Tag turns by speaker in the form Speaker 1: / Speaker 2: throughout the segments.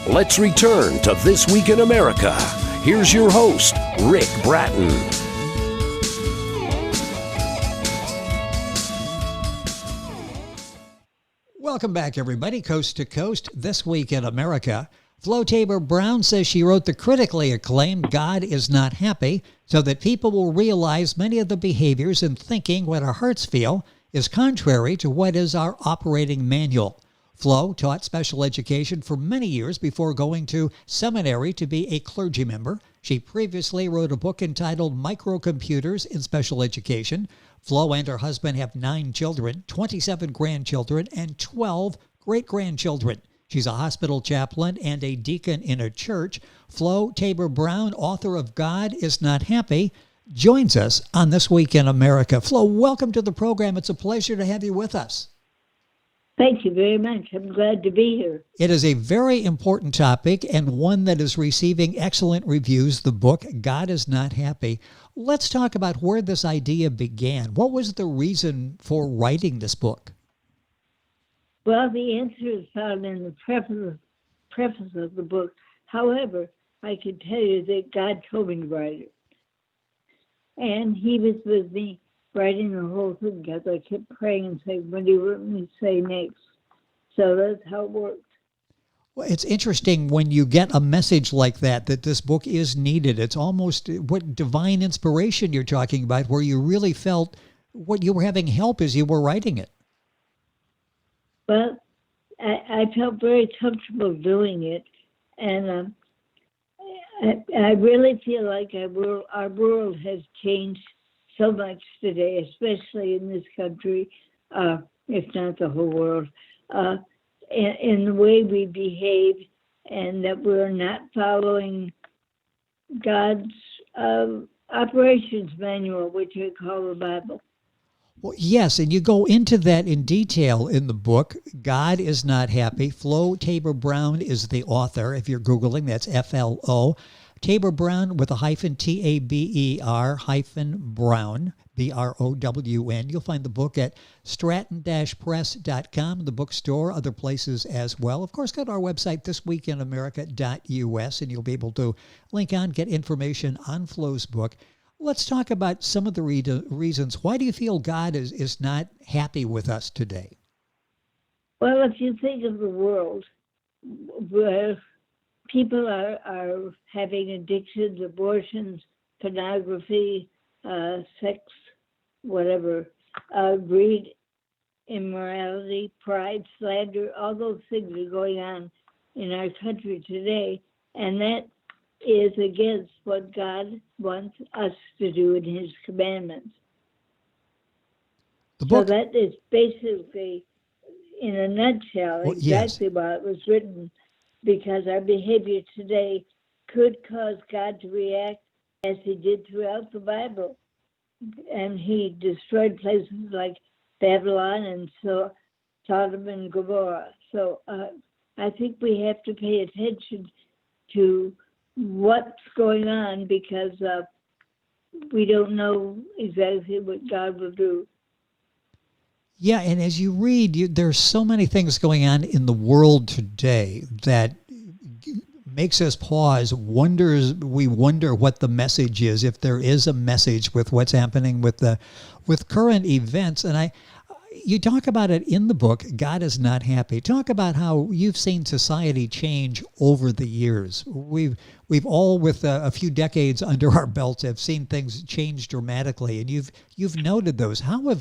Speaker 1: Let's return to This Week in America. Here's your host, Rick Bratton.
Speaker 2: Welcome back, everybody. Coast to Coast, This Week in America. Flo Taber-Brown says she wrote the critically acclaimed God is Not Happy so that people will realize many of the behaviors and thinking what our hearts feel is contrary to what is our operating manual. Flo taught special education for many years before going to seminary to be a clergy member. She previously wrote a book entitled Microcomputers in Special Education. Flo and her husband have 9 children, 27 grandchildren, and 12 great-grandchildren. She's a hospital chaplain and a deacon in a church. Flo Taber-Brown, author of God is Not Happy, joins us on This Week in America. Flo, welcome to the program. It's a pleasure to have you with us.
Speaker 3: Thank you very much. I'm glad to be here.
Speaker 2: It is a very important topic and one that is receiving excellent reviews, the book, God is Not Happy. Let's talk about where this idea began. What was the reason for writing this book?
Speaker 3: Well, the answer is found in the preface of the book. However, I can tell you that God told me to write it. And he was with me writing the whole thing because I kept praying and saying, what do you want me to say next? So that's how it worked.
Speaker 2: Well, it's interesting when you get a message like that this book is needed. It's almost what divine inspiration you're talking about, where you really felt what you were having help as you were writing it.
Speaker 3: Well, I felt very comfortable doing it. And I really feel like our world has changed so much today, especially in this country, if not the whole world, in the way we behave, and that we're not following God's operations manual, which we call the Bible.
Speaker 2: Well, yes, and you go into that in detail in the book. God is Not Happy. Flo Taber-Brown is the author. If you're Googling, that's F-L-O. Taber-Brown with a hyphen, T-A-B-E-R hyphen Brown, B-R-O-W-N. You'll find the book at stratton-press.com, the bookstore, other places as well. Of course, go to our website, thisweekinamerica.us, and you'll be able to link on, get information on Flo's book. Let's talk about some of the reasons. Why do you feel God is not happy with us today?
Speaker 3: Well, if you think of the world where people are having addictions, abortions, pornography, sex, whatever, greed, immorality, pride, slander, all those things are going on in our country today. And that is against what God wants us to do in his commandments. So that is basically, in a nutshell, exactly why it was written, because our behavior today could cause God to react as he did throughout the Bible. And he destroyed places like Babylon and Sodom and Gomorrah. So I think we have to pay attention to what's going on because we don't know exactly what God will do.
Speaker 2: Yeah, and as you read, there's so many things going on in the world today that makes us pause, we wonder what the message is, if there is a message with what's happening with current events. And you talk about it in the book, God is Not Happy. Talk about how you've seen society change over the years. We've all, with a few decades under our belts, have seen things change dramatically, and you've noted those. How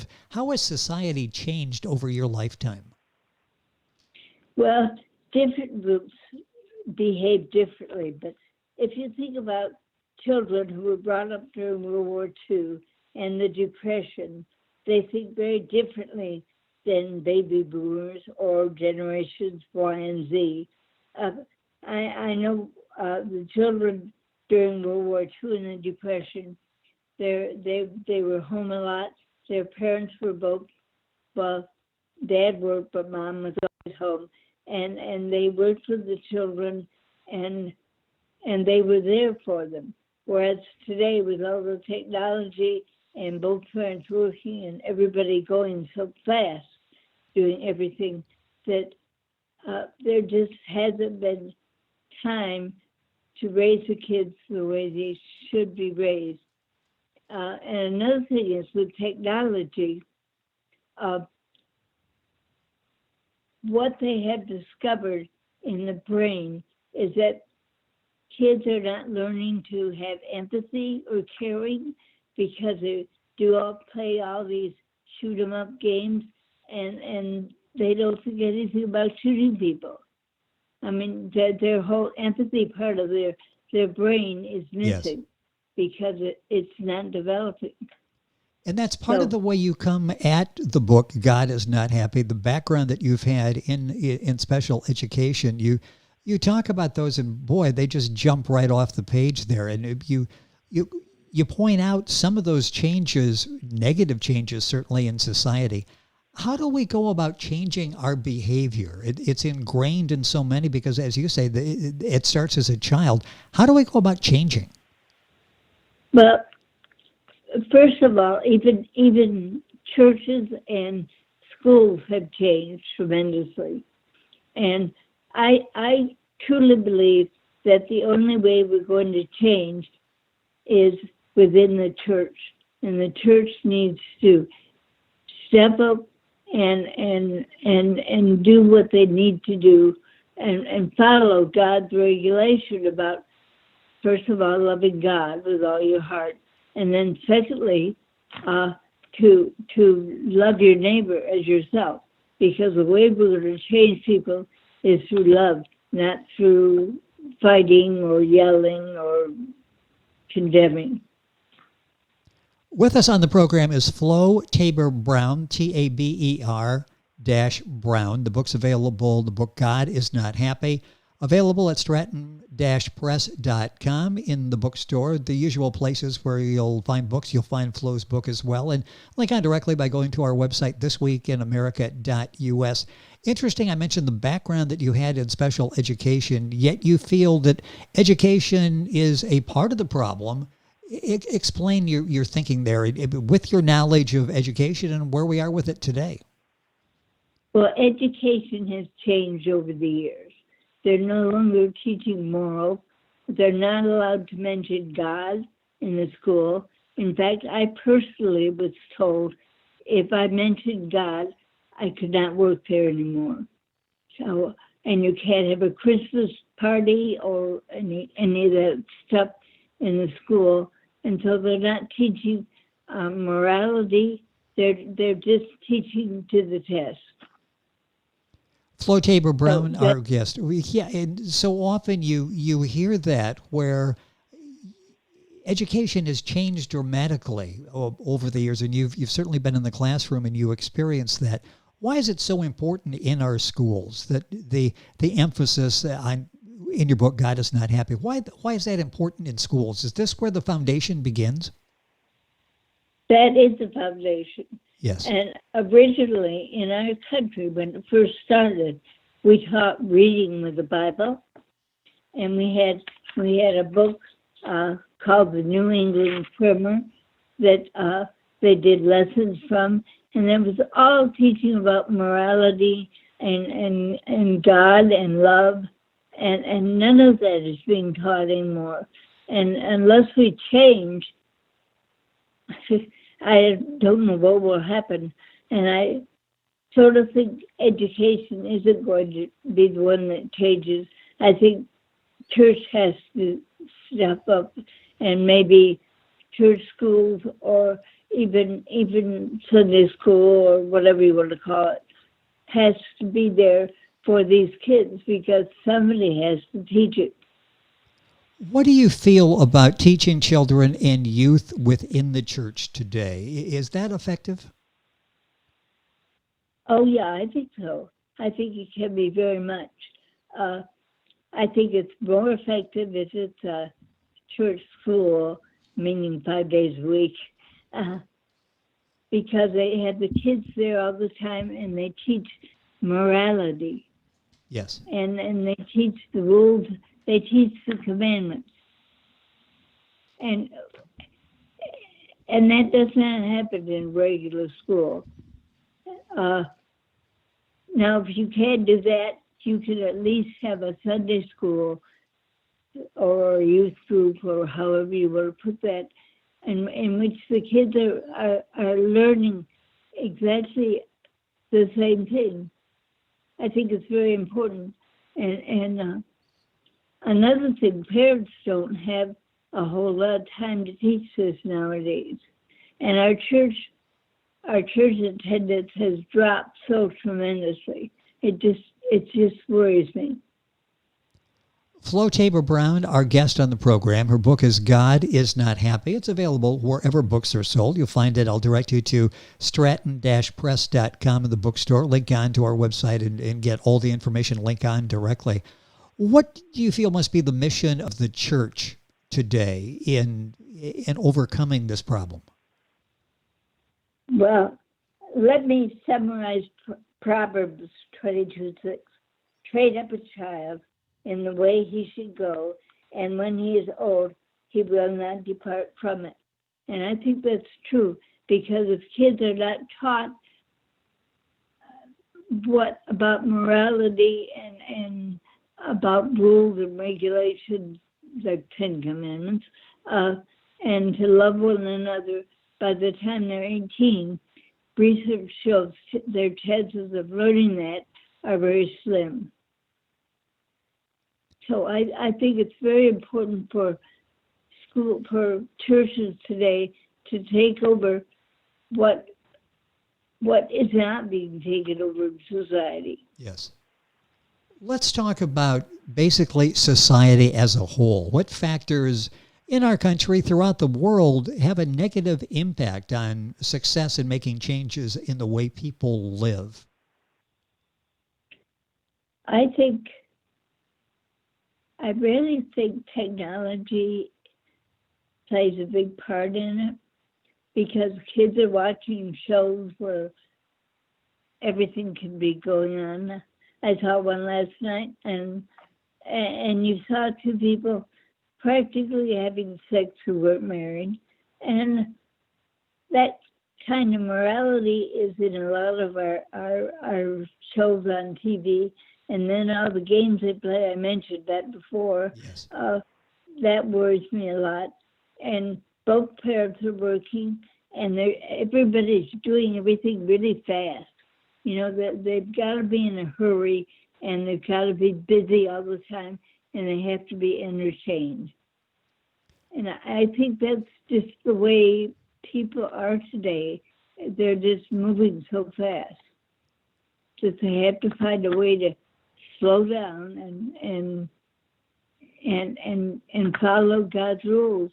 Speaker 2: has society changed over your lifetime?
Speaker 3: Well, different groups behave differently, but if you think about children who were brought up during World War II and the Depression, they think very differently than baby boomers or generations Y and Z. I know the children during World War II and the Depression, they were home a lot. Their parents were both, well, dad worked, but mom was always home. And they worked with the children, and they were there for them. Whereas today, with all the technology and both parents working and everybody going so fast, doing everything, that there just hasn't been time to raise the kids the way they should be raised. And another thing is with technology, what they have discovered in the brain is that kids are not learning to have empathy or caring because they play all these shoot 'em up games, and they don't think anything about shooting people. I mean, their whole empathy part of their brain is missing because it's not developing.
Speaker 2: And that's part of the way you come at the book, God is Not Happy, the background that you've had in special education. You talk about those, and boy, they just jump right off the page there. And you point out some of those changes, negative changes, certainly in society. How do we go about changing our behavior? It's ingrained in so many because, as you say, it starts as a child. How do we go about changing?
Speaker 3: Well, first of all, even churches and schools have changed tremendously. And I truly believe that the only way we're going to change is within the church. And the church needs to step up and do what they need to do and follow God's regulation about, first of all, loving God with all your heart. And then secondly, to love your neighbor as yourself. Because the way we're going to change people is through love, not through fighting or yelling or condemning.
Speaker 2: With us on the program is Flo Taber-Brown, Taber-Brown. The book's available, the book God is Not Happy, available at stratton-press.com in the bookstore, the usual places where you'll find books. You'll find Flo's book as well, and link on directly by going to our website, thisweekinamerica.us. Interesting, I mentioned the background that you had in special education, yet you feel that education is a part of the problem. Explain your thinking there with your knowledge of education and where we are with it today.
Speaker 3: Well, education has changed over the years. They're no longer teaching morals. They're not allowed to mention God in the school. In fact, I personally was told if I mentioned God, I could not work there anymore. So, and you can't have a Christmas party or any of that stuff in the school. And so they're not teaching morality. They're just teaching to the test.
Speaker 2: Flo Taber-Brown, our guest. Yeah, and so often you hear that where education has changed dramatically over the years, and you've certainly been in the classroom and you experienced that. Why is it so important in our schools that the emphasis on in your book, God is Not Happy? Why is that important in schools? Is this where the foundation begins?
Speaker 3: That is the foundation.
Speaker 2: Yes.
Speaker 3: And originally in our country, when it first started, we taught reading with the Bible, and we had a book called the New England Primer that they did lessons from, and there was all teaching about morality and God and love. And none of that is being taught anymore. And unless we change, I don't know what will happen. And I sort of think education isn't going to be the one that changes. I think church has to step up, and maybe church schools or even Sunday school or whatever you want to call it has to be there for these kids because somebody has to teach it.
Speaker 2: What do you feel about teaching children and youth within the church today? Is that effective?
Speaker 3: Oh, yeah, I think so. I think it can be very much. I think it's more effective if it's a church school, meaning 5 days a week, because they have the kids there all the time and they teach morality.
Speaker 2: Yes.
Speaker 3: And they teach the rules, they teach the commandments. And that does not happen in regular school. Now, if you can't do that, you can at least have a Sunday school or a youth group, or however you want to put that, in which the kids are learning exactly the same thing. I think it's very important. And another thing, parents don't have a whole lot of time to teach this nowadays. And our church attendance has dropped so tremendously. It just worries me.
Speaker 2: Flo Taber-Brown, our guest on the program. Her book is God is Not Happy. It's available wherever books are sold. You'll find it. I'll direct you to stratton-press.com in the bookstore. Link on to our website and get all the information. Link on directly. What do you feel must be the mission of the church today in overcoming this problem?
Speaker 3: Well, let me summarize Proverbs 22:6. Train up a child in the way he should go, and when he is old, he will not depart from it. And I think that's true, because if kids are not taught what about morality and about rules and regulations, like 10 Commandments, and to love one another, by the time they're 18, research shows their chances of learning that are very slim. So I think it's very important for churches today to take over what is not being taken over in society.
Speaker 2: Yes. Let's talk about basically society as a whole. What factors in our country, throughout the world, have a negative impact on success in making changes in the way people live?
Speaker 3: I really think technology plays a big part in it, because kids are watching shows where everything can be going on. I saw one last night, and you saw two people practically having sex who weren't married. And that kind of morality is in a lot of our shows on TV. And then all the games they play, I mentioned that before.
Speaker 2: Yes.
Speaker 3: That worries me a lot. And both parents are working, and everybody's doing everything really fast. You know, they've got to be in a hurry, and they've got to be busy all the time, and they have to be entertained. And I think that's just the way people are today. They're just moving so fast that they have to find a way to slow down and follow God's rules.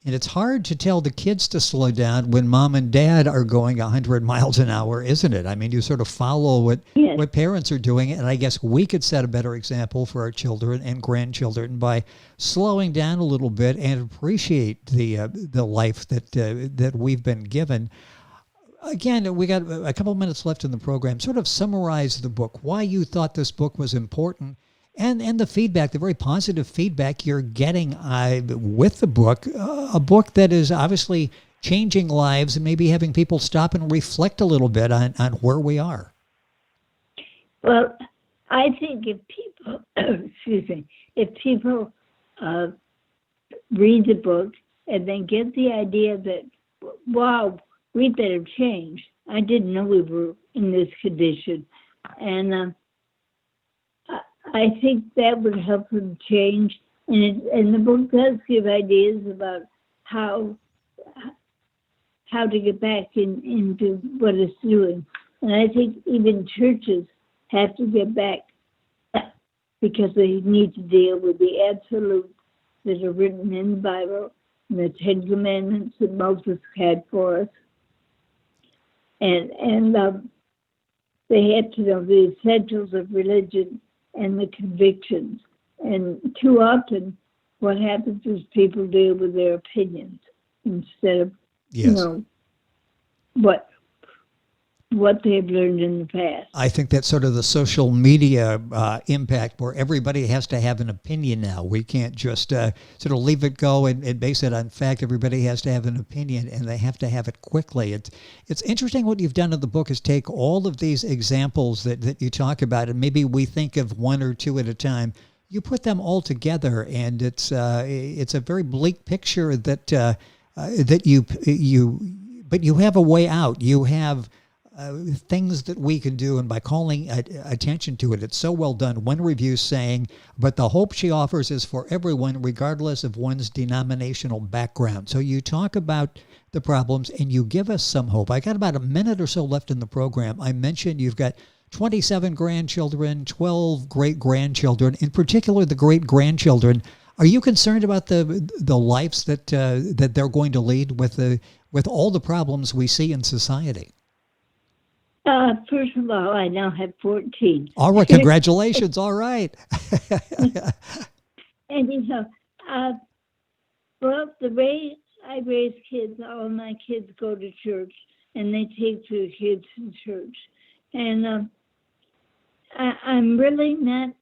Speaker 2: And it's hard to tell the kids to slow down when mom and dad are going 100 miles an hour, isn't it? I mean, you sort of follow what parents are doing, and I guess we could set a better example for our children and grandchildren by slowing down a little bit and appreciate the life that we've been given. Again, we got a couple minutes left in the program. Sort of summarize the book, why you thought this book was important, and the feedback, the very positive feedback you're getting with the book, a book that is obviously changing lives and maybe having people stop and reflect a little bit on where we are.
Speaker 3: Well, I think if people read the book and then get the idea that, wow, we better change. I didn't know we were in this condition. And I think that would help them change. And the book does give ideas about how to get back into what it's doing. And I think even churches have to get back, because they need to deal with the absolutes that are written in the Bible and the 10 Commandments that Moses had for us. And they have to know the essentials of religion and the convictions. And too often, what happens is people deal with their opinions instead of,
Speaker 2: Yes.
Speaker 3: what they've learned in the past.
Speaker 2: I think that's sort of the social media impact, where everybody has to have an opinion now. We can't just sort of leave it go and base it on fact. Everybody has to have an opinion, and they have to have it quickly. It's interesting what you've done in the book is take all of these examples that you talk about, and maybe we think of one or two at a time, you put them all together, and it's a very bleak picture that you have a way out. You have things that we can do, and by calling attention to it, it's so well done. One review saying, but the hope she offers is for everyone, regardless of one's denominational background. So you talk about the problems, and you give us some hope. I got about a minute or so left in the program. I mentioned you've got 27 grandchildren, 12 great-grandchildren, in particular the great-grandchildren. Are you concerned about the lives that they're going to lead with all the problems we see in society?
Speaker 3: First of all, I now have 14.
Speaker 2: All right, congratulations. All right.
Speaker 3: And well, the way I raise kids, all of my kids go to church, and they take their kids to church. And I'm really not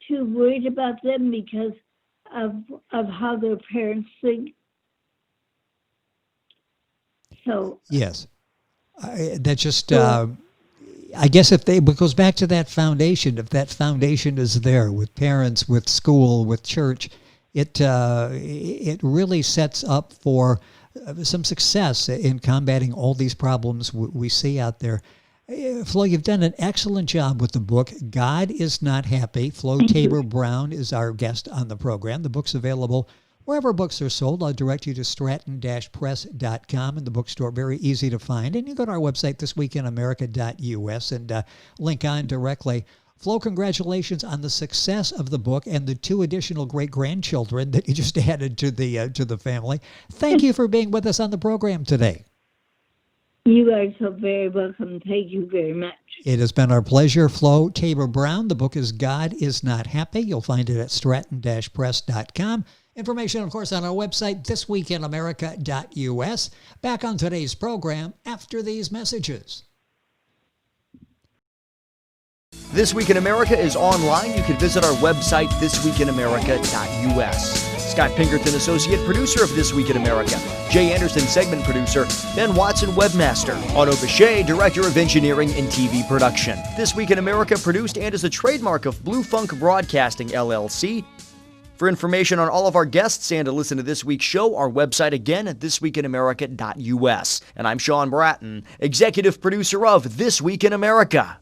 Speaker 3: too worried about them because of how their parents think. So
Speaker 2: yes, that just I guess it goes back to that foundation. If that foundation is there with parents, with school, with church, it really sets up for some success in combating all these problems we see out there. Flo, you've done an excellent job with the book, God is Not Happy. Flo Taber-Brown is our guest on the program. The book's available wherever books are sold. I'll direct you to stratton-press.com in the bookstore. Very easy to find. And you go to our website, thisweekinamerica.us, and link on directly. Flo, congratulations on the success of the book and the 2 additional great-grandchildren that you just added to the family. Thank you for being with us on the program today.
Speaker 3: You are so very welcome. Thank you very much.
Speaker 2: It has been our pleasure. Flo Taber-Brown. The book is God is Not Happy. You'll find it at stratton-press.com. Information, of course, on our website, thisweekinamerica.us. Back on today's program after these messages.
Speaker 4: This Week in America is online. You can visit our website, thisweekinamerica.us. Scott Pinkerton, Associate Producer of This Week in America. Jay Anderson, Segment Producer. Ben Watson, Webmaster. Otto Bechet, Director of Engineering and TV Production. This Week in America produced and is a trademark of Blue Funk Broadcasting, LLC. For information on all of our guests and to listen to this week's show, our website again at thisweekinamerica.us. And I'm Sean Bratton, Executive Producer of This Week in America.